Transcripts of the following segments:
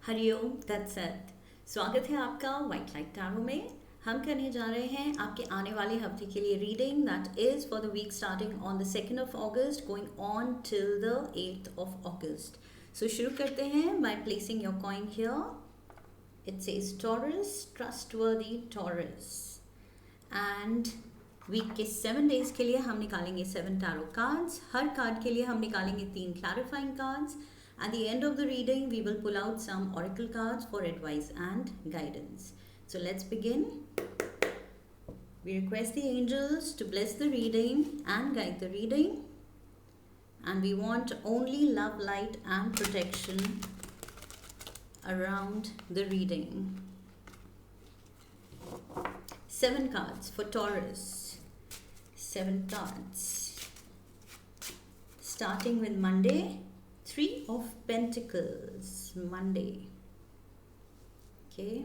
हरिओम तत्सत। स्वागत है आपका वाइट लाइट टैरो में। हम करने जा रहे हैं आपके आने वाले हफ्ते के लिए reading that is for the week starting on the 2nd of August going on till the 8th of August। So शुरू करते हैं by placing your coin here. It says Taurus, trustworthy Taurus. And week के 7 days के लिए हम निकालेंगे 7 tarot cards. हर card के लिए हम निकालेंगे 3 clarifying cards. At the end of the reading, we will pull out some oracle cards for advice and guidance. So let's begin. We request the angels to bless the reading and guide the reading. And we want only love, light and protection around the reading. 7 cards for Taurus. 7 cards. Starting with Monday. 3 of Pentacles, Monday. Okay.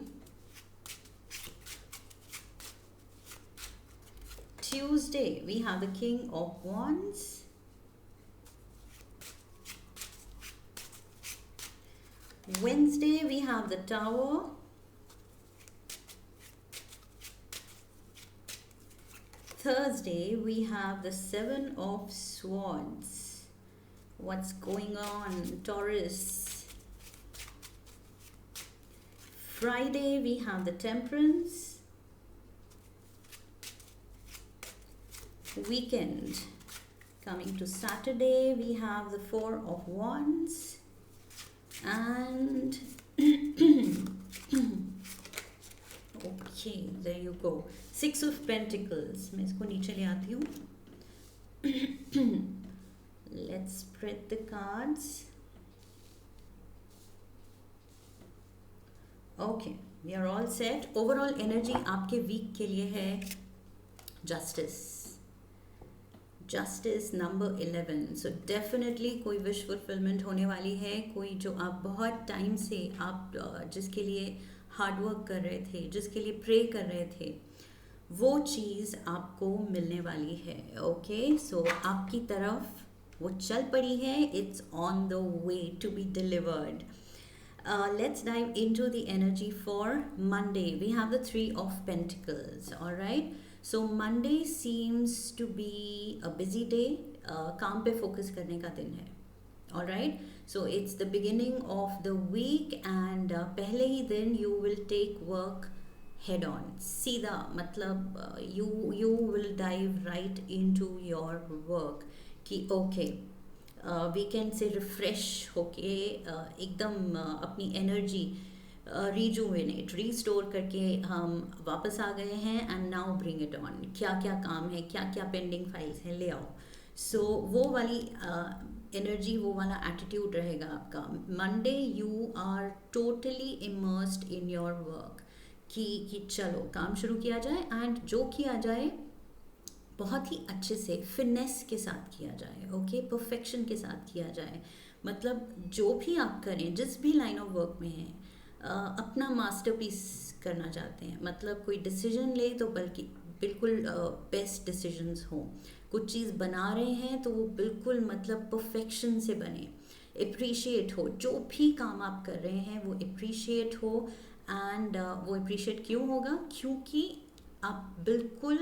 Tuesday, we have the King of Wands. Wednesday, we have the Tower. Thursday, we have the 7 of Swords. What's going on, Taurus? Friday, we have the Temperance. Weekend. Coming to Saturday, we have the 4 of Wands. And okay, there you go. 6 of Pentacles. मैं इसको नीचे ले आती हूँ. Let's spread the cards. Okay, we are all set. Overall energy आपके week के लिए है justice. Justice number 11. So definitely कोई wish fulfillment होने वाली है. कोई जो आप बहुत टाइम से आप जिसके लिए हार्ड वर्क कर रहे थे, जिसके लिए प्रे कर रहे थे, वो चीज़ आपको मिलने वाली है. ओके, सो आपकी तरफ वो चल पड़ी है. It's on the way to be delivered. Let's dive into the energy for Monday. We have the 3 of Pentacles. All right. So Monday seems to be a busy day. काम पे फोकस करने का दिन है. All right. So it's the beginning of the week and पहले ही दिन you will take work head on. सीधा मतलब you will dive right into your work. कि ओके वीकेंड से रिफ्रेश होके एकदम अपनी एनर्जी रिजुवेनेट रिस्टोर करके हम वापस आ गए हैं. And now bring it on. क्या क्या काम है, क्या क्या पेंडिंग फाइल्स हैं, ले आओ. सो वो वाली एनर्जी, वो वाला एटीट्यूड रहेगा आपका. Monday you are totally immersed in your work कि चलो काम शुरू किया जाए एंड जो किया जाए बहुत ही अच्छे से फिनेस के साथ किया जाए. ओके, परफेक्शन के साथ किया जाए. मतलब जो भी आप करें, जिस भी लाइन ऑफ वर्क में हैं, अपना मास्टरपीस करना चाहते हैं. मतलब कोई डिसीजन ले तो बल्कि बिल्कुल बेस्ट डिसीजंस हो. कुछ चीज़ बना रहे हैं तो वो बिल्कुल मतलब परफेक्शन से बने, अप्रिशिएट हो. जो भी काम आप कर रहे हैं वो अप्रिशिएट हो. एंड वो अप्रिशिएट क्यों होगा? क्योंकि आप बिल्कुल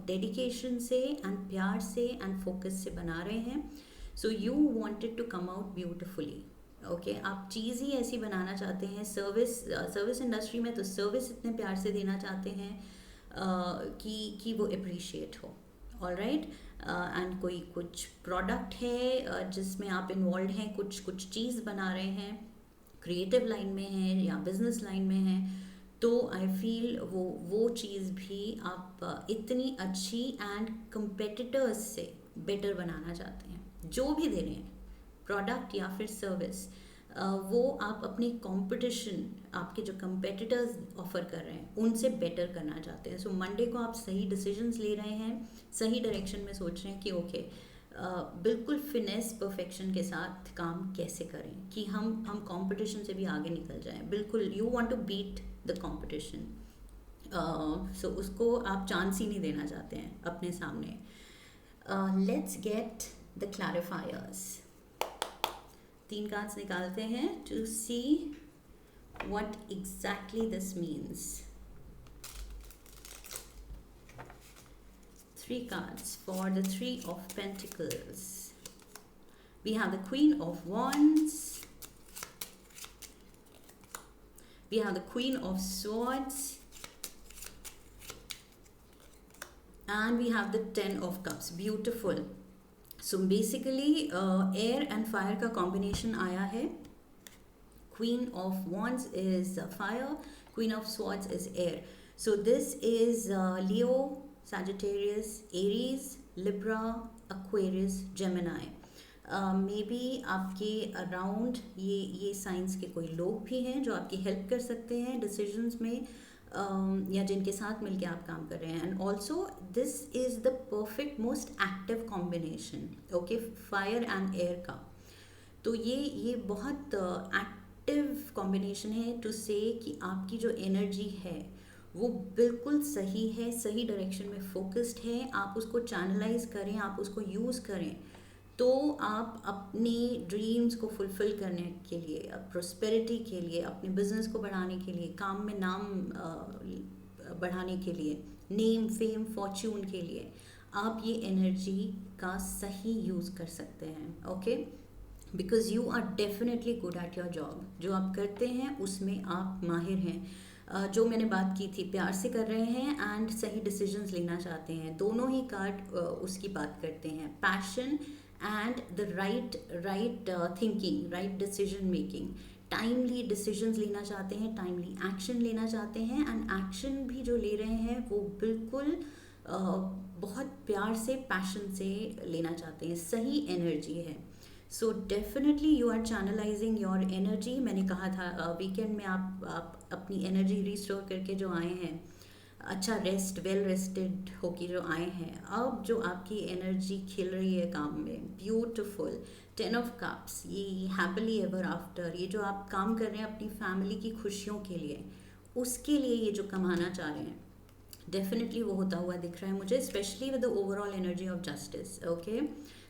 डेडिकेशन से एंड प्यार से एंड फोकस से बना रहे हैं. So you wanted to come out beautifully. Okay, आप चीज़ ही ऐसी बनाना चाहते हैं. सर्विस इंडस्ट्री में तो सर्विस इतने प्यार से देना चाहते हैं कि वो अप्रिशिएट हो. All right. एंड कोई कुछ प्रोडक्ट है जिसमें आप इन्वॉल्व हैं, कुछ चीज़ बना रहे हैं, क्रिएटिव लाइन में हैं या बिजनेस लाइन में हैं, तो आई फील वो चीज़ भी आप इतनी अच्छी एंड कंपेटिटर्स से बेटर बनाना चाहते हैं. जो भी दे रहे हैं प्रोडक्ट या फिर सर्विस, वो आप अपनी कंपटीशन, आपके जो कंपेटिटर्स ऑफर कर रहे हैं उनसे बेटर करना चाहते हैं. सो मंडे को आप सही डिसीजंस ले रहे हैं, सही डायरेक्शन में सोच रहे हैं कि ओके बिल्कुल फिनेस परफेक्शन के साथ काम कैसे करें कि हम कंपटीशन से भी आगे निकल जाएं. बिल्कुल you want to beat the competition. So उसको आप चांस ही नहीं देना चाहते हैं अपने सामने. Let's get the clarifiers. 3 cards निकालते हैं to see what exactly this means. Three cards for the Three of Pentacles. We have the Queen of Wands. We have the Queen of Swords. And we have the Ten of Cups. Beautiful. So basically air and fire का combination आया है. Queen of Wands is fire. Queen of Swords is air. So this is Leo, Sagittarius, Aries, Libra, Aquarius, Gemini. May be आपके around ये science के कोई लोग भी हैं जो आपकी हेल्प कर सकते हैं डिसीजंस में, या जिनके साथ मिलके आप काम कर रहे हैं. And also this is the perfect most active combination. Okay, fire and air का. तो ये बहुत एक्टिव कॉम्बिनेशन है टू से कि आपकी जो एनर्जी है वो बिल्कुल सही है, सही डायरेक्शन में फोकस्ड है. आप उसको चैनलाइज करें, आप उसको यूज़ करें, तो आप अपने ड्रीम्स को फुलफ़िल करने के लिए, प्रोस्पेरिटी के लिए, अपने बिजनेस को बढ़ाने के लिए, काम में नाम बढ़ाने के लिए, नेम फेम फॉर्च्यून के लिए आप ये एनर्जी का सही यूज़ कर सकते हैं. Okay, because you are definitely good at your job. जो आप करते हैं उसमें आप माहिर हैं. जो मैंने बात की थी, प्यार से कर रहे हैं एंड सही डिसीजंस लेना चाहते हैं. दोनों ही कार्ड उसकी बात करते हैं. Passion and the right thinking, right decision making. Timely decisions लेना चाहते हैं, टाइमली एक्शन लेना चाहते हैं, एंड एक्शन भी जो ले रहे हैं वो बिल्कुल बहुत प्यार से, पैशन से लेना चाहते हैं. सही एनर्जी है. So definitely you are channelizing your energy. मैंने कहा था वीकेंड में आप अपनी एनर्जी रिस्टोर करके जो आए हैं, अच्छा रेस्ट, वेल रेस्टेड होके जो आए हैं, अब जो आपकी एनर्जी खिल रही है काम में, ब्यूटिफुल. 10 ऑफ कप्स, ये हैप्पीली एवर आफ्टर, ये जो आप काम कर रहे हैं अपनी फैमिली की खुशियों के लिए, उसके लिए ये जो कमाना चाह रहे हैं, डेफिनेटली वो होता हुआ दिख रहा है मुझे, specially with the overall energy of justice. Okay,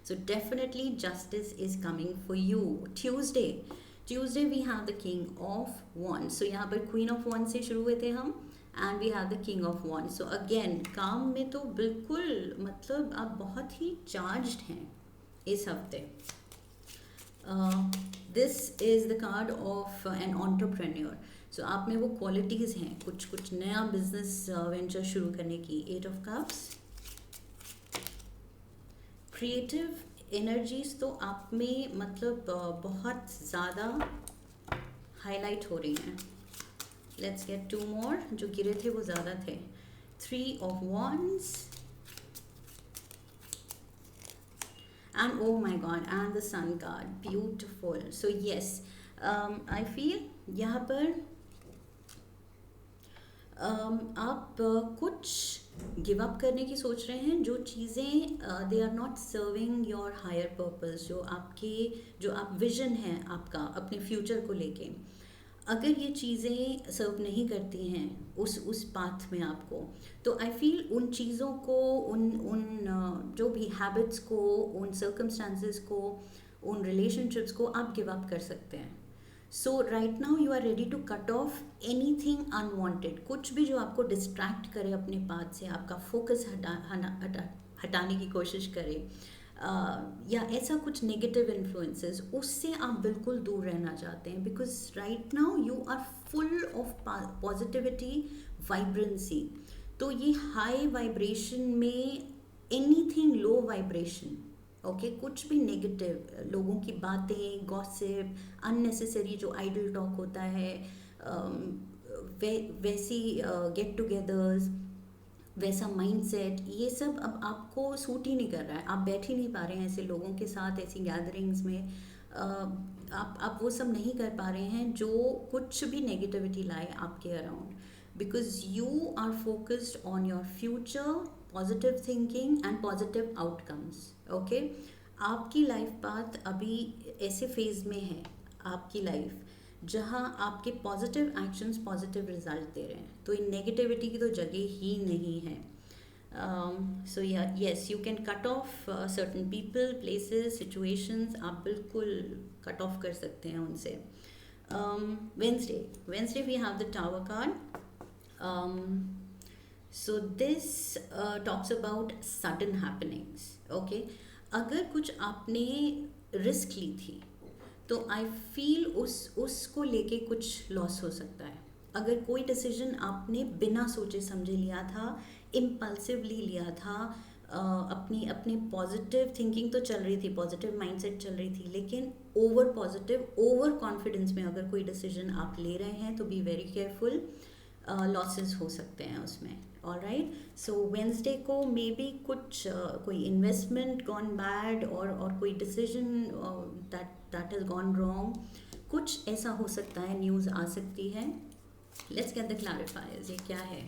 so definitely justice is coming for you. Tuesday we have the king of wands. So यहाँ पर क्वीन ऑफ वॉन्ड्स से शुरू हुए थे हम, and we have the king of wands. So again काम में तो बिल्कुल मतलब आप बहुत ही चार्ज्ड हैं इस हफ्ते. This is the card of an entrepreneur. So आप में वो क्वालिटीज़ हैं कुछ नया बिजनेस वेंचर शुरू करने की. 8 ऑफ कप्स. क्रिएटिव एनर्जीज तो आप में मतलब बहुत ज़्यादा हाईलाइट हो रही हैं. लेट्स गेट 2 मोर. जो गिरे थे वो ज़्यादा थे. 3 of wands and oh my god, and the sun card. Beautiful. So yes, I feel यहाँ पर आप कुछ गिव अप करने की सोच रहे हैं. जो चीज़ें they are not serving your higher purpose, जो आप विजन है आपका अपने फ्यूचर को लेके, अगर ये चीज़ें सर्व नहीं करती हैं उस पाथ में आपको, तो आई फील उन चीज़ों को, उन जो भी हैबिट्स को, उन सर्कमस्टांसेस को, उन रिलेशनशिप्स को आप गिव अप कर सकते हैं. So right now you are ready to cut off anything unwanted. कुछ भी जो आपको डिस्ट्रैक्ट करे अपने पाथ से, आपका फोकस हटाने की कोशिश करे, या ऐसा कुछ नेगेटिव इन्फ्लुएंसेस, उससे आप बिल्कुल दूर रहना चाहते हैं. Because right now you are full of positivity, vibrancy. तो ये हाई वाइब्रेशन में एनीथिंग लो वाइब्रेशन, ओके, कुछ भी नेगेटिव, लोगों की बातें, गॉसिप, अननेसेसरी जो आइडल टॉक होता है, वैसी गेट टुगेदर्स, वैसा माइंडसेट, ये सब अब आपको सूट ही नहीं कर रहा है. आप बैठ ही नहीं पा रहे हैं ऐसे लोगों के साथ, ऐसी गैदरिंग्स में. आप वो सब नहीं कर पा रहे हैं जो कुछ भी नेगेटिविटी लाए आपके around, because you are focused on your future, positive thinking and positive outcomes. Okay, आपकी लाइफ पाथ अभी ऐसे फेज में है आपकी लाइफ जहाँ आपके पॉजिटिव एक्शंस पॉजिटिव रिजल्ट दे रहे हैं. तो इन नेगेटिविटी की तो जगह ही नहीं है. So yes, you can cut off certain people, places, situations. आप बिल्कुल कट ऑफ कर सकते हैं उनसे. Wednesday we have the Tower card. um, so this talks about sudden happenings. Okay, अगर कुछ आपने रिस्क ली थी तो आई फील उसको लेके कुछ लॉस हो सकता है. अगर कोई डिसीजन आपने बिना सोचे समझे लिया था, इम्पल्सिवली लिया था, अपनी अपनी पॉजिटिव थिंकिंग तो चल रही थी, पॉजिटिव माइंडसेट चल रही थी, लेकिन ओवर पॉजिटिव, ओवर कॉन्फिडेंस में अगर कोई डिसीजन आप ले रहे हैं तो बी वेरी केयरफुल. लॉसेस हो सकते हैं उसमें. ऑलराइट, सो वेंसडे को मे बी कुछ कोई इन्वेस्टमेंट गॉन बैड और कोई decision that has gone wrong, कुछ ऐसा हो सकता है, न्यूज़ आ सकती है. Let's get the clarifiers. ये क्या है?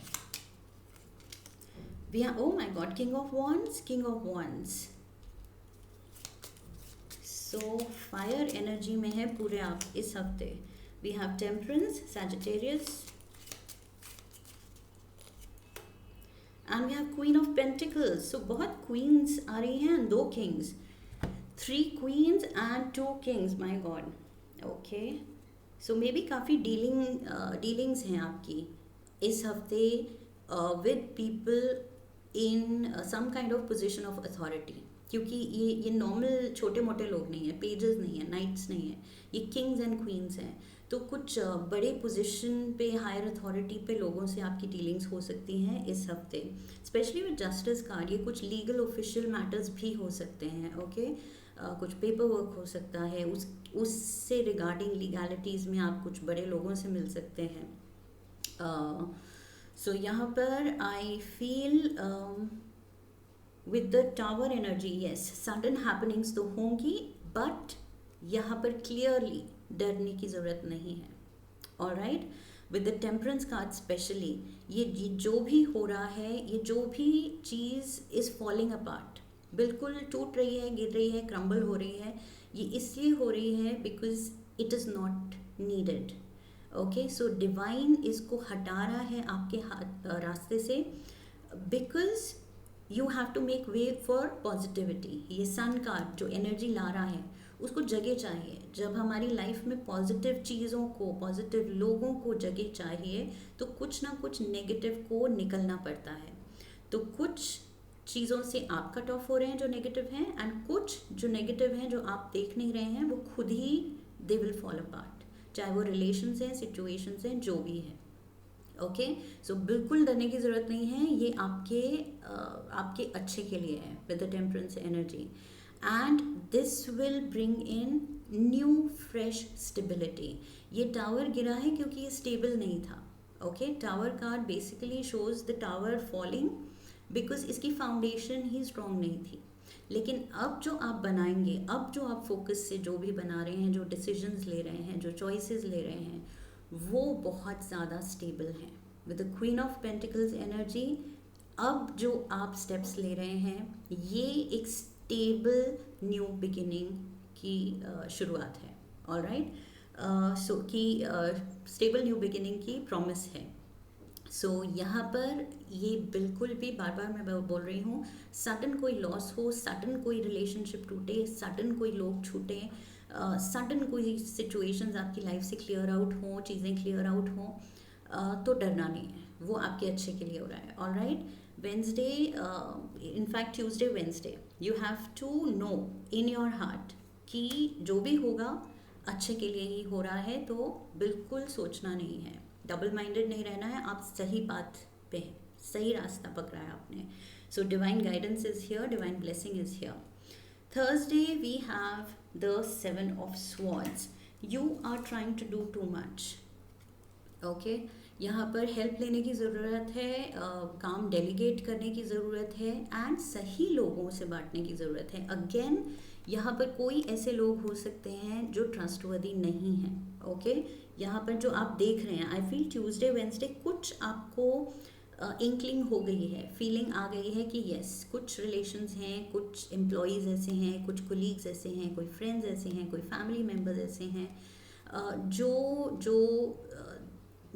We are, oh my god, king of wands. So fire energy में है पूरे आप इस हफ्ते. We have temperance, Sagittarius, and we have queen of pentacles. So बहुत क्वींस आ रही हैं, 2 kings, 3 queens and 2 kings. My god. Okay, so may be काफ़ी डीलिंग्स हैं आपकी इस हफ्ते with people in some kind of position of authority. क्योंकि ये नॉर्मल छोटे मोटे लोग नहीं हैं, पेजेस नहीं हैं, नाइट्स नहीं हैं, ये किंग्स एंड क्वींस हैं. तो कुछ बड़े पोजीशन पे, हायर अथॉरिटी पे लोगों से आपकी डीलिंग्स हो सकती हैं इस हफ्ते. स्पेशली विद जस्टिस कार्ड, ये कुछ लीगल ऑफिशियल मैटर्स भी हो सकते हैं. ओके, कुछ पेपर वर्क हो सकता है, उससे रिगार्डिंग लीगैलिटीज़ में आप कुछ बड़े लोगों से मिल सकते हैं. सो यहाँ पर I feel with the tower energy, yes, sudden happenings तो होंगी, बट यहाँ पर क्लियरली डरने की ज़रूरत नहीं है. Alright, with the temperance card specially, ये जो भी हो रहा है, ये जो भी चीज़ इज़ फॉलिंग अपार्ट, बिल्कुल टूट रही है, गिर रही है, क्रम्बल हो रही है, ये इसलिए हो रही है because it is not needed. Okay, so divine इसको हटा रहा है आपके रास्ते से, because you have to make way for positivity. ये सन कार्ड जो एनर्जी ला रहा है, उसको जगह चाहिए. जब हमारी लाइफ में पॉजिटिव चीज़ों को, पॉजिटिव लोगों को जगह चाहिए, तो कुछ ना कुछ नेगेटिव को निकलना पड़ता है. तो कुछ चीज़ों से आप कट ऑफ हो रहे हैं जो नेगेटिव हैं, एंड कुछ जो नेगेटिव हैं जो आप देख नहीं रहे हैं, वो खुद ही दे विल फॉल अपार्ट, चाहे वो रिलेशंस हैं, सिचुएशंस हैं, जो भी है. ओके, सो बिल्कुल डरने की ज़रूरत नहीं है, ये आपके अच्छे के लिए है with the temperance energy. And this will bring in new fresh stability. ये टावर गिरा है क्योंकि ये स्टेबल नहीं था. Okay, tower card basically shows the tower falling because इसकी फाउंडेशन ही स्ट्रॉन्ग नहीं थी. लेकिन अब जो आप बनाएंगे, अब जो आप फोकस से जो भी बना रहे हैं, जो डिसीजंस ले रहे हैं, जो चॉइसेस ले रहे हैं, वो बहुत ज़्यादा स्टेबल हैं. With the queen of pentacles energy, अब जो आप स्टेप्स ले रहे हैं, ये एक स्टेबल न्यू बिगिनिंग की शुरुआत है. ऑलराइट, सो कि स्टेबल न्यू बिगिनिंग की प्रॉमिस है. सो यहाँ पर ये बिल्कुल भी, बार बार मैं बोल रही हूँ, सडन कोई लॉस हो, सडन कोई रिलेशनशिप टूटे, सडन कोई लोग छूटे, सडन कोई सिचुएशंस आपकी लाइफ से क्लियर आउट हों, चीज़ें क्लियर आउट हों, तो डरना नहीं है, वो आपके अच्छे के लिए हो रहा है. Alright, Wednesday, in fact Tuesday, Wednesday, you have to know in your heart कि जो भी होगा अच्छे के लिए ही हो रहा है. तो बिल्कुल सोचना नहीं है, डबल माइंडेड नहीं रहना है, आप सही बात पे हैं, सही रास्ता पकड़ा है आपने. So divine guidance is here, divine blessing is here. Thursday we have the 7 of Swords. You are trying to do too much. Okay, यहाँ पर हेल्प लेने की ज़रूरत है, काम डेलीगेट करने की ज़रूरत है, एंड सही लोगों से बांटने की ज़रूरत है. अगेन यहाँ पर कोई ऐसे लोग हो सकते हैं जो ट्रस्टवर्दी नहीं हैं. ओके, यहाँ पर जो आप देख रहे हैं, आई फील ट्यूसडे वेंसडे कुछ आपको इंकलिंग हो गई है, फीलिंग आ गई है कि यस, कुछ रिलेशंस हैं, कुछ एम्प्लॉयज़ ऐसे हैं, कुछ कोलीग्स ऐसे हैं, कोई फ्रेंड्स ऐसे हैं, कोई फैमिली मेम्बर्स ऐसे हैं जो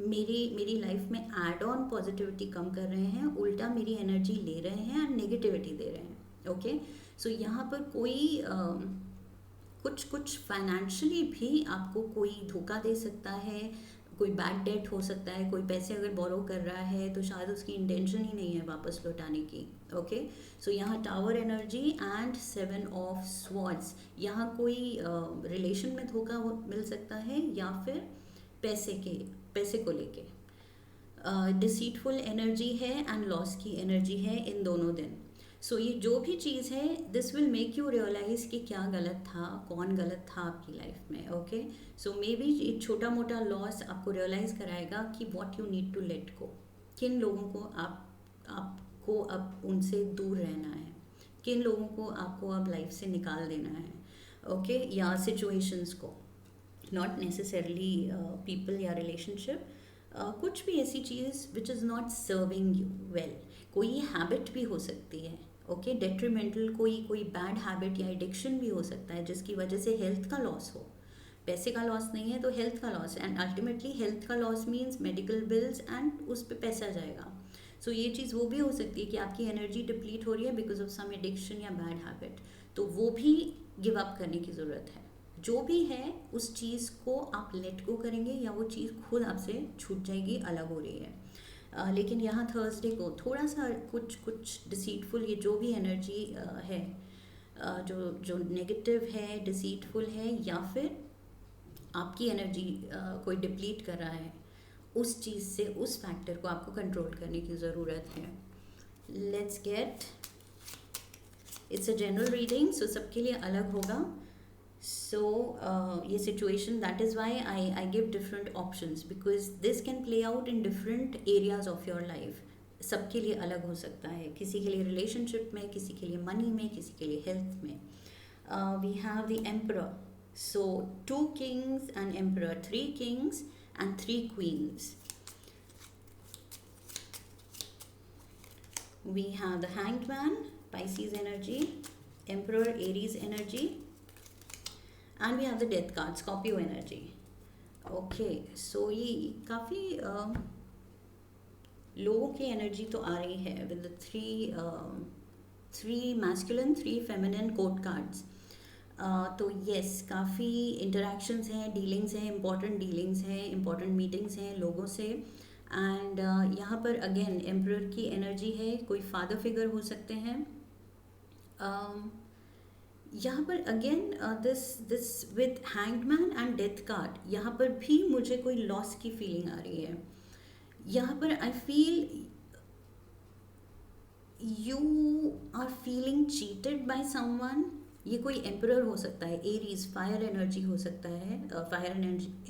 मेरी लाइफ में एड ऑन पॉजिटिविटी कम कर रहे हैं, उल्टा मेरी एनर्जी ले रहे हैं एंड नेगेटिविटी दे रहे हैं. ओके, सो यहाँ पर कुछ कुछ फाइनेंशियली भी आपको कोई धोखा दे सकता है, कोई बैड डेट हो सकता है, कोई पैसे अगर बोरो कर रहा है तो शायद उसकी इंटेंशन ही नहीं है वापस लौटाने की। ओके, सो यहाँ tower energy and 7 of swords, यहाँ कोई रिलेशन में धोखा मिल सकता है या फिर पैसे को लेके डिसीटफुल एनर्जी है एंड लॉस की एनर्जी है इन दोनों दिन। सो ये जो भी चीज़ है this will make you realize कि क्या गलत था, कौन गलत था आपकी लाइफ में। ओके, सो मे बी ये छोटा मोटा लॉस आपको रियलाइज़ कराएगा कि what you need to let go, किन लोगों को आपको अब उनसे दूर रहना है, किन लोगों को आपको अब लाइफ से निकाल देना है। ओके, या सिचुएशंस को, नॉट नेसेसरली पीपल या रिलेशनशिप, कुछ भी ऐसी चीज़ which is not serving you well. कोई हैबिट भी हो सकती है, ओके, डेट्रीमेंटल कोई बैड हैबिट या एडिक्शन भी हो सकता है जिसकी वजह से हेल्थ का लॉस हो। पैसे का लॉस नहीं है तो हेल्थ का लॉस, एंड अल्टीमेटली हेल्थ का loss means medical bills and उस पर पैसा जाएगा। सो ये चीज़ वो भी हो सकती है कि आपकी एनर्जी डिप्लीट हो रही है बिकॉज ऑफ सम एडिक्शन या बैड हैबिट, तो वो भी गिव अप करने की ज़रूरत है। जो भी है उस चीज़ को आप लेट गो करेंगे या वो चीज़ खुद आपसे छूट जाएगी, अलग हो रही है। लेकिन यहाँ थर्सडे को थोड़ा सा कुछ डिसीटफुल, ये जो भी एनर्जी है जो नेगेटिव है, डिसीटफुल है, या फिर आपकी एनर्जी कोई डिप्लीट कर रहा है, उस चीज़ से, उस फैक्टर को आपको कंट्रोल करने की ज़रूरत है। Let's get, it's a general reading, so सबके लिए अलग होगा। So ये situation, that is why I give different options because this can play out in different areas of your life. सबके लिए अलग हो सकता है, किसी के लिए रिलेशनशिप में, किसी के लिए मनी में, किसी के लिए हेल्थ में। We have the emperor, so 2 kings and emperor, 3 kings and 3 queens. We have the hanged man, Pisces energy, emperor, Aries energy, and we have the death card, Scorpio energy. Okay, so ये काफ़ी लोगों की energy तो आ रही है with the 3 masculine 3 feminine court cards. तो yes, काफ़ी interactions हैं, डीलिंग्स हैं, इंपॉर्टेंट डीलिंग्स हैं, इंपॉर्टेंट मीटिंग्स हैं लोगों से। एंड यहाँ पर अगेन एम्परर की एनर्जी है, कोई फादर फिगर हो सकते हैं। यहाँ पर again this with hangman and death card, यहाँ पर भी मुझे कोई लॉस की फीलिंग आ रही है। यहाँ पर I feel you are feeling cheated by someone. ये कोई एम्परर हो सकता है, एरीज फायर एनर्जी हो सकता है, फायर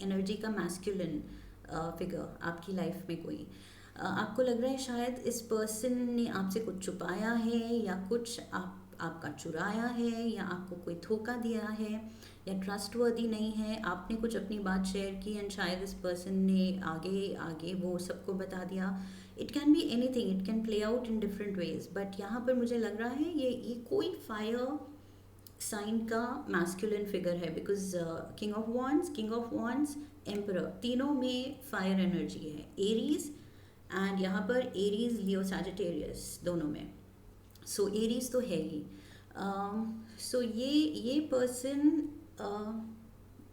एनर्जी का मैस्कुलिन फिगर आपकी लाइफ में कोई आपको लग रहा है शायद इस पर्सन ने आपसे कुछ छुपाया है या कुछ आपका चुराया है या आपको कोई धोखा दिया है या ट्रस्टवर्दी नहीं है। आपने कुछ अपनी बात शेयर की एंड शायद इस पर्सन ने आगे वो सबको बता दिया। It can be anything, it can play out in different ways, but यहाँ पर मुझे लग रहा है ये कोई फायर साइन का मैस्कुलिन फिगर है because king of wands, emperor, तीनों में फायर एनर्जी है, एरीज एंड यहाँ पर एरीज, लियो, सैजिटेरियस दोनों में। सो एरीज तो है ही। सो ये पर्सन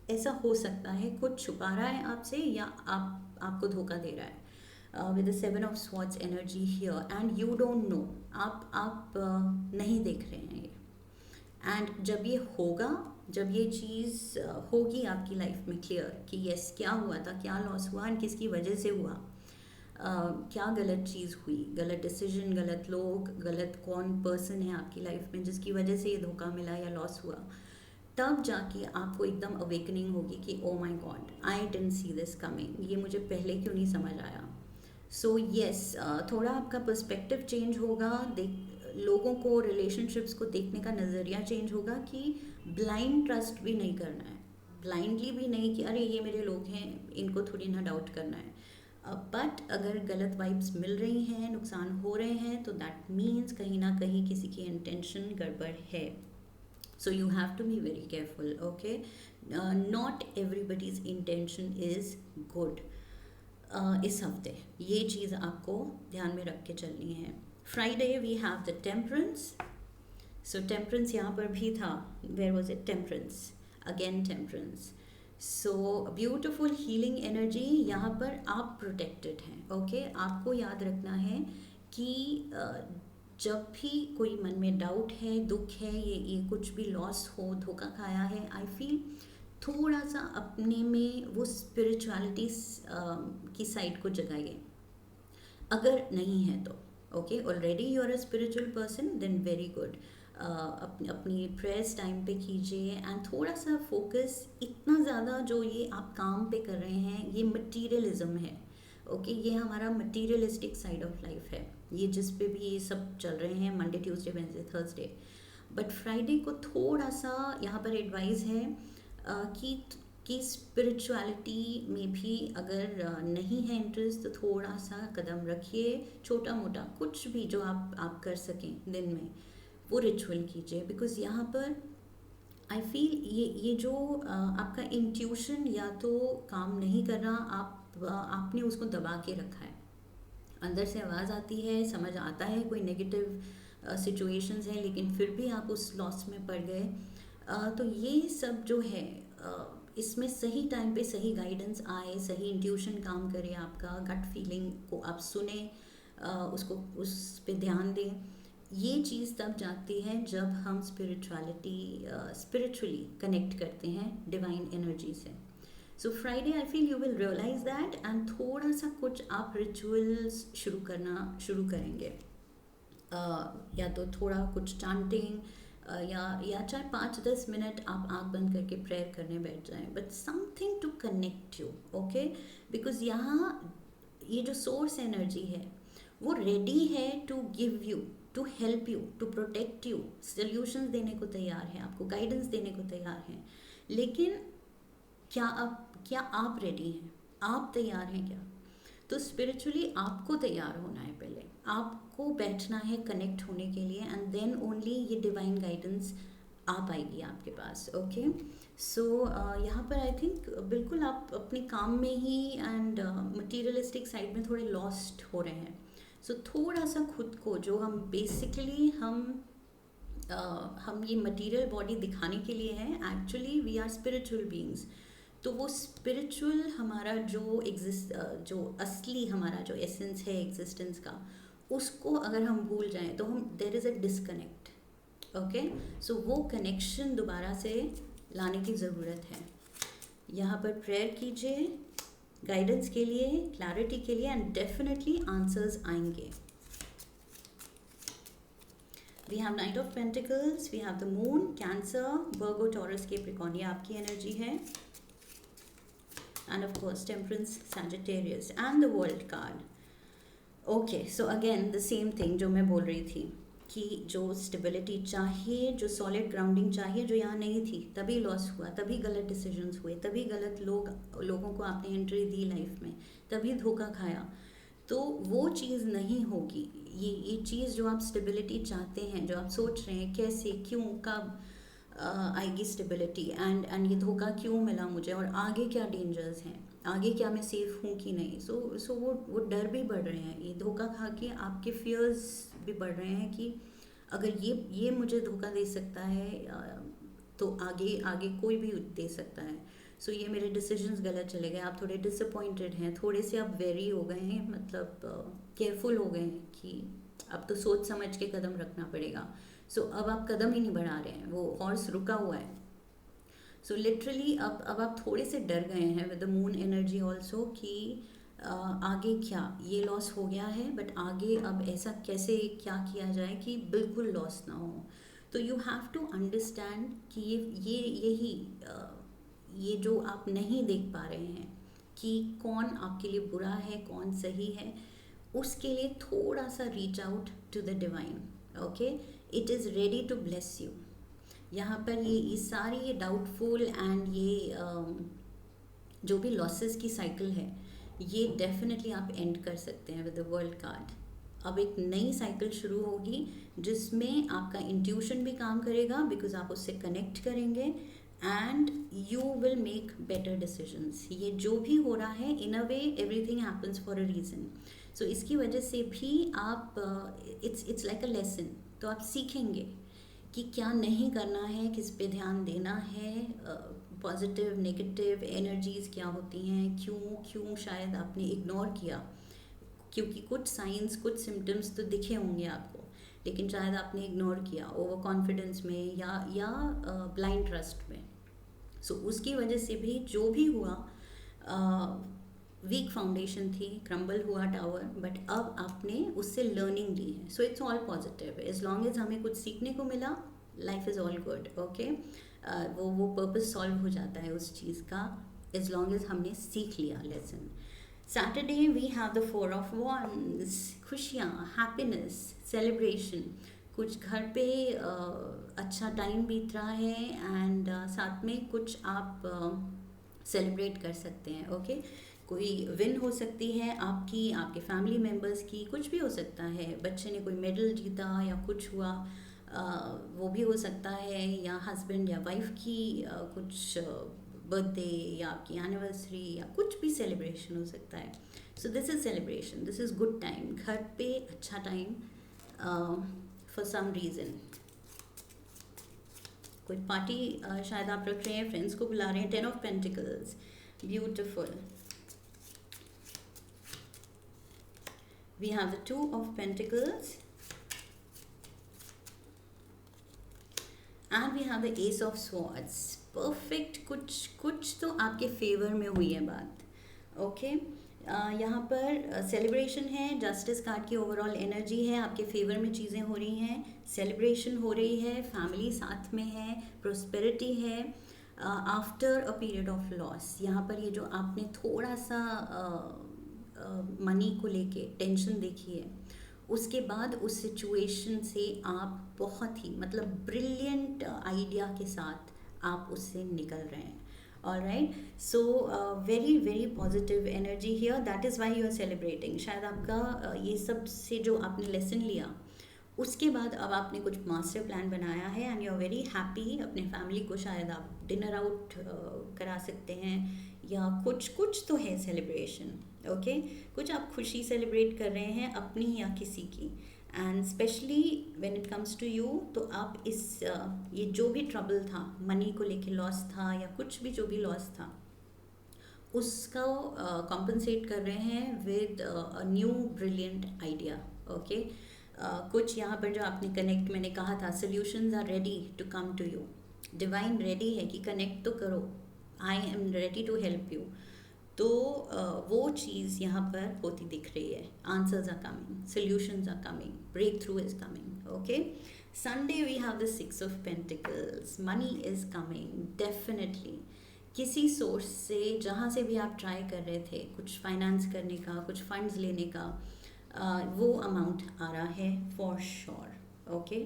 ऐसा हो सकता है कुछ छुपा रहा है आपसे या आपको धोखा दे रहा है with the 7 of swords energy here and you don't know, आप नहीं देख रहे हैं ये। एंड जब ये होगा, जब ये चीज़ होगी आपकी लाइफ में क्लियर कि यस क्या हुआ था, क्या लॉस हुआ एंड किसकी वजह से हुआ, क्या गलत चीज़ हुई, गलत डिसीजन, गलत लोग, गलत कौन पर्सन है आपकी लाइफ में जिसकी वजह से ये धोखा मिला या लॉस हुआ, तब जाके आपको एकदम अवेकनिंग होगी कि ओ my God, I didn't see this coming, ये मुझे पहले क्यों नहीं समझ आया। सो यस, थोड़ा आपका पर्सपेक्टिव चेंज होगा, लोगों को, रिलेशनशिप्स को देखने का नज़रिया चेंज होगा कि ब्लाइंड ट्रस्ट भी नहीं करना है, ब्लाइंडली भी नहीं कि अरे ये मेरे लोग हैं, इनको थोड़ी ना डाउट करना है। बट अगर गलत वाइब्स मिल रही हैं, नुकसान हो रहे हैं, तो दैट मीन्स कहीं ना कहीं किसी की इंटेंशन गड़बड़ है। So you have to be very careful, okay. Not everybody's intention is good. इस हफ्ते ये चीज़ आपको ध्यान में रख के चलनी है। Friday we have the temperance. So temperance यहाँ पर भी था, where was it, temperance. Again temperance. So beautiful healing energy, यहाँ पर आप प्रोटेक्टेड हैं। ओके, आपको याद रखना है कि जब भी कोई मन में डाउट है, दुख है, ये कुछ भी लॉस हो, धोखा खाया है, आई फील थोड़ा सा अपने में वो स्पिरिचुअलिटी की साइड को जगाइए, अगर नहीं है तो। Okay, already you are a spiritual person, then very good. अपनी प्रेयर्स टाइम पे कीजिए एंड थोड़ा सा फोकस, इतना ज़्यादा जो ये आप काम पे कर रहे हैं ये मटीरियलिज्म है। ओके, ये हमारा मटीरियलिस्टिक साइड ऑफ लाइफ है, ये जिस पे भी ये सब चल रहे हैं, Monday Tuesday Wednesday Thursday. But Friday को थोड़ा सा यहाँ पर एडवाइस है कि स्पिरिचुअलिटी में भी अगर नहीं है इंटरेस्ट तो थोड़ा सा कदम रखिए, छोटा मोटा कुछ भी जो आप कर सकें दिन में वो रिचुअल कीजिए। बिकॉज यहाँ पर आई फील ये जो आपका इंट्यूशन या तो काम नहीं कर रहा, आपने उसको दबा के रखा है, अंदर से आवाज़ आती है, समझ आता है कोई नेगेटिव सिचुएशंस हैं, लेकिन फिर भी आप उस लॉस में पड़ गए। तो ये सब जो है इसमें सही टाइम पे सही गाइडेंस आए, सही इंट्यूशन काम करे, आपका गट फीलिंग को आप सुने, उसको उस पे ध्यान दें। ये चीज़ तब जाती है जब हम स्पिरिचुअली कनेक्ट करते हैं डिवाइन एनर्जी से। So Friday I feel you will realize that and थोड़ा सा कुछ आप रिचुअल्स शुरू करेंगे, या तो थोड़ा कुछ चांटिंग, या चाहे 5-10 मिनट आप आँख बंद करके प्रेयर करने बैठ जाएं, but something to connect you. Okay, because यहाँ ये जो सोर्स एनर्जी है वो रेडी है to give you, to help you, to protect you, solutions देने को तैयार है, आपको गाइडेंस देने को तैयार है। लेकिन क्या आप रेडी हैं? आप तैयार हैं क्या? तो स्पिरिचुअली आपको तैयार होना है, पहले आपको बैठना है कनेक्ट होने के लिए, एंड देन ओनली ये डिवाइन गाइडेंस आ पाएगी आपके पास। ओके, सो यहाँ पर आई थिंक बिल्कुल आप अपने काम में ही एंड मटीरियलिस्टिक साइड में थोड़े लॉस्ट हो रहे हैं। सो थोड़ा सा खुद को, जो हम बेसिकली हम ये मटीरियल बॉडी दिखाने के लिए हैं, actually we are spiritual beings. तो वो स्पिरिचुअल हमारा जो असली हमारा जो एसेंस है एग्जिस्टेंस का, उसको अगर हम भूल जाएं तो हम there is a disconnect. Okay, so वो कनेक्शन दोबारा से लाने की ज़रूरत है। यहाँ पर प्रेयर कीजिए गाइडेंस के लिए, क्लैरिटी के लिए, एंड डेफिनेटली आंसर्स आएंगे। We have knight of pentacles, we have the moon, Cancer, Virgo, Taurus, Capricorn, ये आपकी एनर्जी है, and of course temperance, Sagittarius, and the world card. Okay, so again the same thing जो मैं बोल रही थी कि जो स्टेबिलिटी चाहिए, जो सॉलिड ग्राउंडिंग चाहिए, जो यहाँ नहीं थी, तभी लॉस हुआ, तभी गलत डिसीजंस हुए, तभी गलत लोगों को आपने एंट्री दी लाइफ में, तभी धोखा खाया। तो वो चीज़ नहीं होगी। ये चीज़ जो आप स्टेबिलिटी चाहते हैं, जो आप सोच रहे हैं कैसे, क्यों, कब आएगी स्टेबिलिटी, एंड ये धोखा क्यों मिला मुझे, और आगे क्या डेंजर्स हैं, आगे क्या मैं सेफ हूँ कि नहीं। सो वो डर भी बढ़ रहे हैं, ये धोखा खा के आपके फियर्स भी बढ़ रहे हैं कि अगर ये मुझे धोखा दे सकता है तो आगे कोई भी दे सकता है। सो ये मेरे डिसीजंस गलत चले गए, आप थोड़े डिसअपॉइंटेड हैं, थोड़े से आप वेरी हो गए हैं, मतलब केयरफुल हो गए हैं कि अब तो सोच समझ के कदम रखना पड़ेगा। सो अब आप कदम ही नहीं बढ़ा रहे हैं, वो हॉर्स रुका हुआ है। सो लिटरली अब आप थोड़े से डर गए हैं with the moon energy also कि आगे क्या, ये लॉस हो गया है, बट आगे अब ऐसा कैसे क्या किया जाए कि बिल्कुल लॉस ना हो। तो यू हैव टू अंडरस्टैंड कि ये जो आप नहीं देख पा रहे हैं कि कौन आपके लिए बुरा है, कौन सही है, उसके लिए थोड़ा सा reach out to the divine. Okay, it is ready to bless you. यहाँ पर ये सारी ये डाउटफुल एंड ये जो भी लॉसेस की साइकिल है, ये डेफिनेटली आप एंड कर सकते हैं विद द वर्ल्ड कार्ड। अब एक नई साइकिल शुरू होगी जिसमें आपका इंट्यूशन भी काम करेगा, बिकॉज आप उससे कनेक्ट करेंगे and you will make better decisions. ये जो भी हो रहा है, in a way everything happens for a reason. So इसकी वजह से भी आप इट्स लाइक अ लेसन, तो आप सीखेंगे कि क्या नहीं करना है, किस पे ध्यान देना है, पॉजिटिव नेगेटिव एनर्जीज क्या होती हैं, क्यों क्यों शायद आपने इग्नोर किया, क्योंकि कुछ साइंस कुछ सिम्टम्स तो दिखे होंगे आपको, लेकिन शायद आपने इग्नोर किया ओवर कॉन्फिडेंस में या ब्लाइंड ट्रस्ट में। सो उसकी वजह से भी जो भी हुआ, वीक फाउंडेशन थी, क्रम्बल हुआ टावर, बट अब आपने उससे लर्निंग ली है। So it's all positive, as long as हमें कुछ सीखने को मिला, life is all good. Okay, वो पर्पस सॉल्व हो जाता है उस चीज़ का, एज लॉन्ग एज हमने सीख लिया lesson. Saturday we have the 4 of Wands, खुशियाँ, हैप्पीनेस, सेलिब्रेशन। कुछ घर पे अच्छा टाइम बीत रहा है एंड साथ में कुछ आप सेलिब्रेट कर सकते हैं। ओके, कोई विन हो सकती है आपकी, आपके फैमिली मेम्बर्स की, कुछ भी हो सकता है। बच्चे ने कोई मेडल जीता या कुछ हुआ, वो भी हो सकता है, या हस्बैंड या वाइफ की कुछ बर्थडे या आपकी एनिवर्सरी या कुछ भी सेलिब्रेशन हो सकता है। So this is celebration, this is good time, घर पे अच्छा टाइम फॉर सम रीज़न। कोई पार्टी शायद आप रख रहे हैं, फ्रेंड्स को बुला रहे हैं। 10 of Pentacles, beautiful. We have the 2 of Pentacles and we have the Ace of Swords. Perfect, कुछ तो आपके फेवर में हुई है बात। ओके, यहाँ पर सेलिब्रेशन है, जस्टिस कार्ड की ओवरऑल एनर्जी है, आपके फेवर में चीज़ें हो रही हैं, सेलिब्रेशन हो रही है, फैमिली साथ में है, प्रोस्पेरिटी है after a period of loss. यहाँ पर ये जो आपने थोड़ा सा मनी को लेके टेंशन देखी है, उसके बाद उस सिचुएशन से आप बहुत ही मतलब ब्रिलियंट आइडिया के साथ आप उससे निकल रहे हैं। Alright, so very very positive energy here, that is why you are celebrating. शायद आपका ये सब से जो आपने लेसन लिया, उसके बाद अब आपने कुछ मास्टर प्लान बनाया है and you are very happy. अपने फैमिली को शायद आप डिनर आउट करा सकते हैं, या कुछ तो है सेलिब्रेशन। ओके, कुछ आप खुशी सेलिब्रेट कर रहे हैं अपनी या किसी की, and specially when it comes to you, तो आप इस ये जो भी ट्रबल था, मनी को लेके लॉस था या कुछ भी जो भी लॉस था, उसका कॉम्पनसेट कर रहे हैं with a new brilliant idea. Okay, कुछ यहाँ पर जो आपने कनेक्ट, मैंने कहा था solutions are ready to come to you, divine ready है कि कनेक्ट तो करो, I am ready to help you. तो वो चीज़ यहाँ पर होती दिख रही है। Answers are coming, solutions are coming, breakthrough is coming. Okay, Sunday we have the 6 of Pentacles, money is coming definitely. किसी सोर्स से, जहाँ से भी आप ट्राई कर रहे थे कुछ फाइनेंस करने का, कुछ फंड्स लेने का, वो अमाउंट आ रहा है for sure. Okay,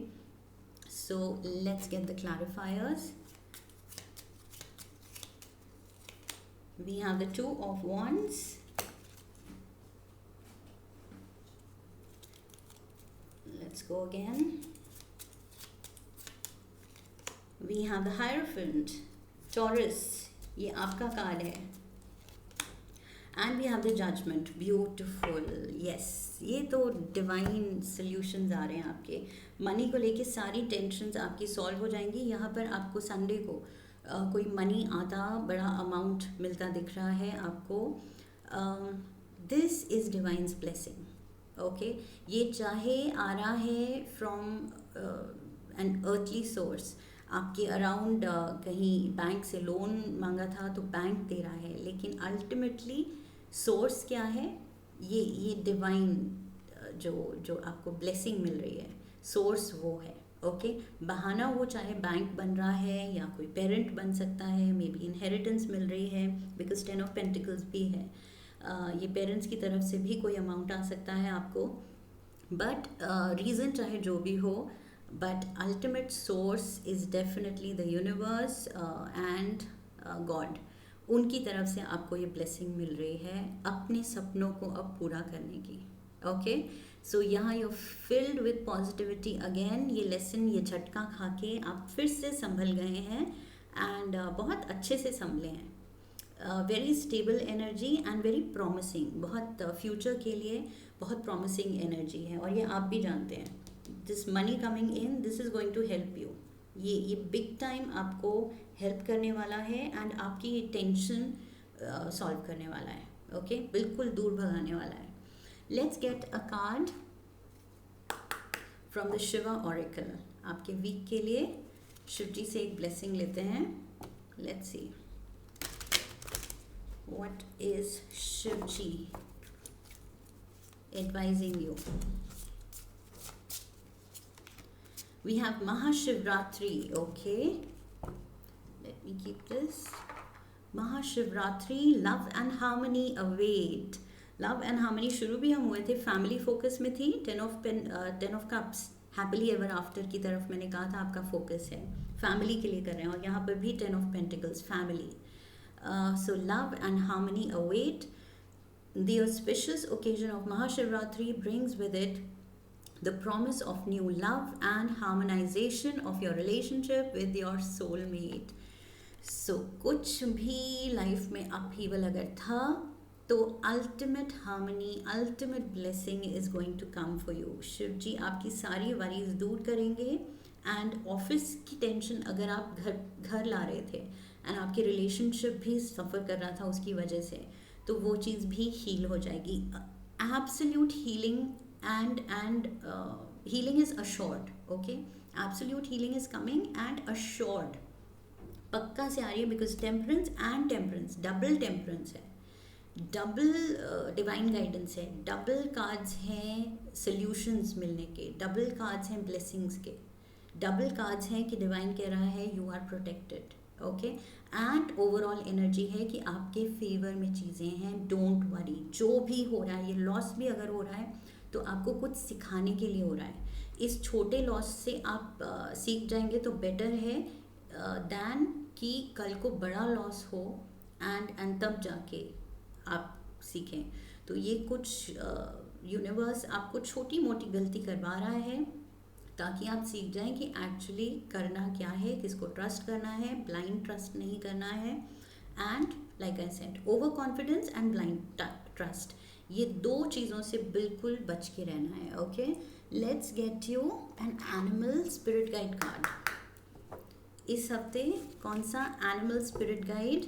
so let's get the clarifiers. We have the 2 of Wands, let's go again. We have the Hierophant, Taurus, ये आपका कार्ड है, and we have the Judgment, beautiful, yes, ये तो डिवाइन सॉल्यूशंस आ रहे हैं आपके। Money को लेके सारी टेंशन्स आपकी सॉल्व हो जाएंगी। यहाँ पर आपको संडे को कोई मनी आता, बड़ा अमाउंट मिलता दिख रहा है आपको। This is divine's blessing. Okay, ये चाहे आ रहा है फ्रॉम एन अर्थली सोर्स, आपके अराउंड कहीं बैंक से लोन मांगा था तो बैंक दे रहा है, लेकिन अल्टीमेटली सोर्स क्या है, ये डिवाइन जो आपको ब्लेसिंग मिल रही है, सोर्स वो है। ओके, बहाना वो चाहे बैंक बन रहा है या कोई पेरेंट बन सकता है, मे बी इनहेरिटेंस मिल रही है, बिकॉज 10 of Pentacles भी है, ये पेरेंट्स की तरफ से भी कोई अमाउंट आ सकता है आपको। बट रीज़न चाहे जो भी हो, but ultimate source is definitely the universe and God. उनकी तरफ से आपको ये ब्लेसिंग मिल रही है अपने सपनों को अब पूरा करने की। ओके, सो यहाँ you filled with positivity again. ये लेसन, ये झटका खा के आप फिर से संभल गए हैं एंड बहुत अच्छे से संभले हैं। Very stable energy and very promising, बहुत फ्यूचर के लिए बहुत प्रॉमिसिंग एनर्जी है, और ये आप भी जानते हैं। This money coming in, this is going to help you. ये बिग टाइम आपको हेल्प करने वाला है एंड आपकी टेंशन सॉल्व करने वाला है। ओके बिल्कुल दूर भगाने वाला है। Let's get a card from the Shiva oracle. आपके वीक के लिए शिव जी से एक ब्लेसिंग लेते हैं। Let's see what is Shiv ji advising you. We have Mahashivratri, okay? Let me keep this. Mahashivratri, love and harmony await. Love and harmony शुरू भी हम हुए थे, फैमिली फोकस में थी। 10 of cups, happily ever after की तरफ मैंने कहा था आपका फोकस है, फैमिली के लिए कर रहे हैं। और यहाँ पर भी 10 of Pentacles, family. So love and harmony await. The auspicious occasion of Mahashivratri brings with it the promise of new love and harmonization of your relationship with your soulmate. So कुछ भी लाइफ में upheaval अगर था तो ultimate harmony, ultimate blessing is going to come for you. Shiv ji आपकी सारी worries दूर करेंगे एंड ऑफिस की टेंशन अगर आप घर ला रहे थे एंड आपकी रिलेशनशिप भी सफ़र कर रहा था उसकी वजह से, तो वो चीज़ भी हील हो जाएगी। Absolute healing and healing is assured, okay? Absolute healing is coming and assured, पक्का से आ रही है, because temperance and temperance, double temperance है, डबल डिवाइन गाइडेंस है, डबल कार्ड्स हैं सॉल्यूशंस मिलने के, डबल कार्ड्स हैं ब्लेसिंग्स के, डबल कार्ड्स हैं कि डिवाइन कह रहा है you are protected, okay? And overall energy है कि आपके फेवर में चीज़ें हैं, डोंट वरी। जो भी हो रहा है, ये लॉस भी अगर हो रहा है तो आपको कुछ सिखाने के लिए हो रहा है। इस छोटे लॉस से आप सीख जाएंगे तो बेटर है दैन कि कल को बड़ा लॉस हो एंड तब जाके आप सीखें। तो ये कुछ यूनिवर्स आपको छोटी मोटी गलती करवा रहा है ताकि आप सीख जाएं कि एक्चुअली करना क्या है, किसको ट्रस्ट करना है, ब्लाइंड ट्रस्ट नहीं करना है। And like I said, over confidence and blind trust, ये दो चीज़ों से बिल्कुल बच के रहना है। Okay, let's get you an animal spirit guide card. इस हफ्ते कौन सा एनिमल स्पिरिट गाइड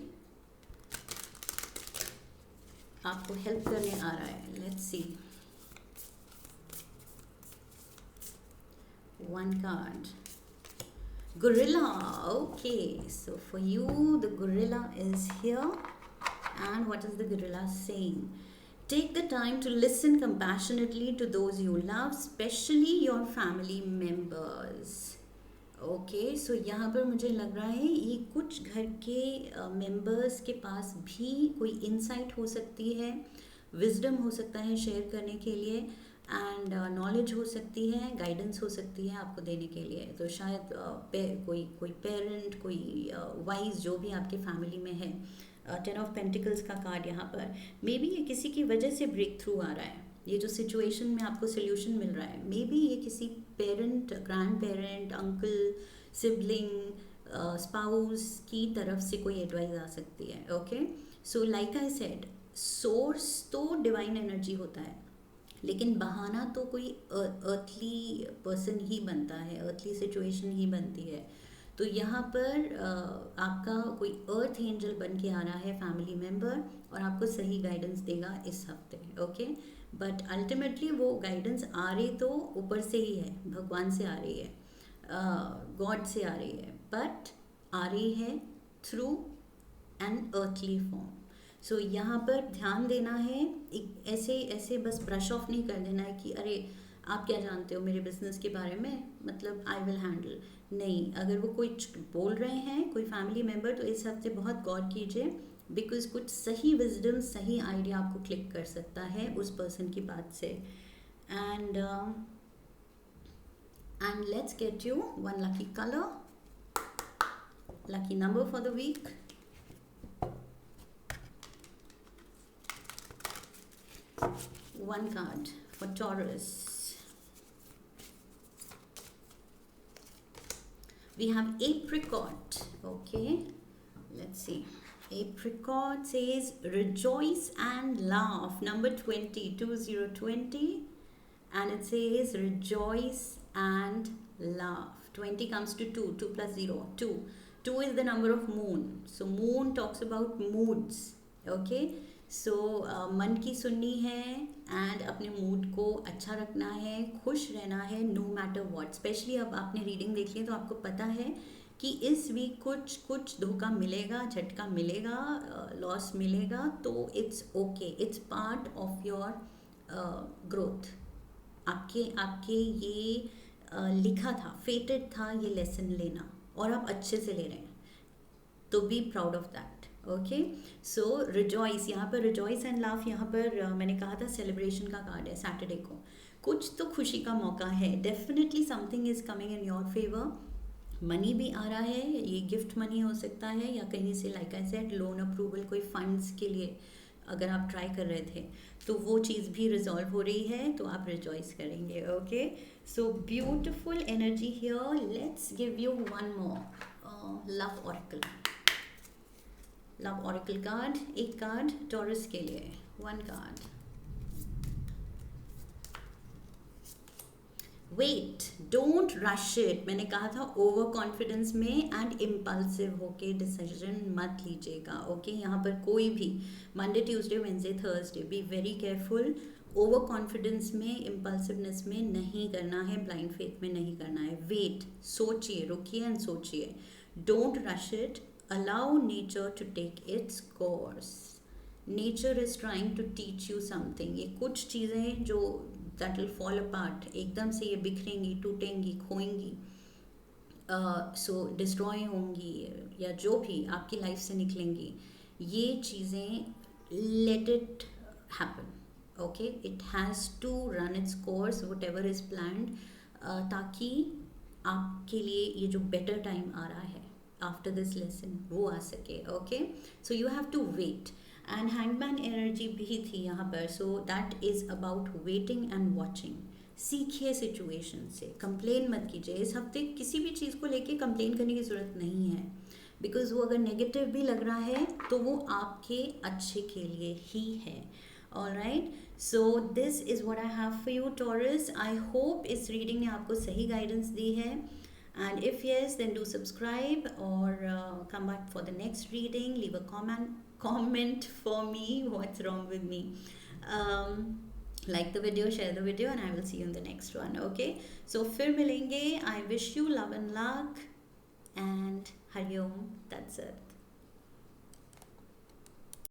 आपको हेल्प करने आ रहा है? Let's see. One card, gorilla. Okay, so for you the gorilla is here, and what is the gorilla saying? Take the time to listen compassionately to those you love, especially your family members. Okay, so यहाँ पर मुझे लग रहा है ये कुछ घर के मेंबर्स के पास भी कोई इंसाइट हो सकती है, विजडम हो सकता है शेयर करने के लिए, एंड नॉलेज हो सकती है, गाइडेंस हो सकती है आपको देने के लिए। तो शायद कोई पेरेंट, कोई वाइज जो भी आपके फैमिली में है। 10 ऑफ पेंटिकल्स का कार्ड यहाँ पर, मे बी ये किसी की वजह से ब्रेक थ्रू आ रहा है, ये जो सिचुएशन में आपको सोल्यूशन मिल रहा है, मे बी ये किसी parent, grand parent, uncle, sibling, spouse की तरफ से कोई एडवाइस आ सकती है। Okay, so like I said, source तो डिवाइन एनर्जी होता है, लेकिन बहाना तो कोई अर्थली पर्सन ही बनता है, अर्थली सिचुएशन ही बनती है। तो यहाँ पर आपका कोई अर्थ एंजल बन के आ रहा है फैमिली मेम्बर, और आपको सही गाइडेंस देगा इस हफ्ते। ओके, बट अल्टीमेटली वो गाइडेंस आ रही तो ऊपर से ही है, भगवान से आ रही है, गॉड से आ रही है, बट आ रही है थ्रू एन अर्थली फॉर्म। सो यहाँ पर ध्यान देना है, एक ऐसे बस ब्रश ऑफ नहीं कर देना है कि अरे आप क्या जानते हो मेरे बिजनेस के बारे में, मतलब आई विल हैंडल। नहीं, अगर वो कोई बोल रहे हैं, कोई फैमिली मेम्बर, तो इस हफ्ते बहुत गौर कीजिए, बिकॉज कुछ सही विजडम, सही आइडिया आपको क्लिक कर सकता है उस पर्सन की बात से। And let's get you one lucky colour, lucky number for the week. One card for Taurus. We have apricot. Okay, let's see. Apricot says rejoice and laugh. Number 20, 2020, and it says rejoice and laugh. 20 comes to 2. 2 plus 0, 2. 2 is the number of moon. So moon talks about moods. Okay, so मन की सुननी है and अपने mood को अच्छा रखना है, खुश रहना है नो मैटर व्हाट. स्पेशली अब आपने रीडिंग देख ली तो आपको पता है कि इस वीक कुछ कुछ धोखा मिलेगा, झटका मिलेगा, लॉस मिलेगा. तो it's okay, it's part of your growth. आपके आपके ये लिखा था, फेटेड था ये लेसन लेना, और आप अच्छे से ले रहे हैं. तो be proud of that. Okay, so rejoice, यहाँ पर रिजॉइस एंड लाफ, यहाँ पर मैंने कहा था सेलिब्रेशन का कार्ड है सैटरडे को. कुछ तो खुशी का मौका है. Definitely something is coming in your favour. Money भी आ रहा है, ये गिफ्ट मनी हो सकता है या कहीं से like I said loan approval, कोई फंड्स के लिए अगर आप ट्राई कर रहे थे तो वो चीज़ भी रिजॉल्व हो रही है, तो आप रिजॉइस करेंगे. Okay, so beautiful energy here. Let's give you one more love oracle. Love oracle card, एक कार्ड टॉरस के लिए, one card. Wait, don't rush it. मैंने कहा था ओवर कॉन्फिडेंस में एंड इम्पल्सिव होके डिसीजन मत लीजिएगा. ओके, यहाँ पर कोई भी Monday Tuesday Wednesday Thursday be very careful. Over confidence में, इम्पल्सिवनेस में नहीं करना है, ब्लाइंड फेथ में नहीं करना है. वेट, सोचिए, रुकिए एंड सोचिए. Don't rush it. Allow nature to take its course. Nature is trying to teach you something. ये कुछ चीज़ें जो दैट विल फॉल अपार्ट, एकदम से ये बिखरेंगी, टूटेंगी, खोएंगी, सो डिस्ट्रॉय होंगी, या जो भी आपकी लाइफ से निकलेंगी, ये चीज़ें let it happen. Okay, it has to run its course whatever is planned, ताकि आपके लिए ये जो बेटर टाइम आ रहा है आफ्टर दिस लेसन वो आ सके. Okay, so you have to wait. And hangman energy भी थी यहाँ पर. So that is about waiting and watching. सीखिए सिचुएशन से, कंप्लेन मत कीजिए. इस हफ्ते किसी भी चीज़ को लेके कंप्लेन करने की ज़रूरत नहीं है, बिकॉज वो अगर नेगेटिव भी लग रहा है तो वो आपके अच्छे के लिए ही है. All right, so this is what I have for you taurus. I hope इस रीडिंग ने आपको सही गाइडेंस दी है. And if yes, then do subscribe or come back for the next reading. Leave a comment for me. What's wrong with me? Like the video, share the video, and I will see you in the next one. Okay? So फिर मिलेंगे. I wish you love and luck and Hari Om. That's it.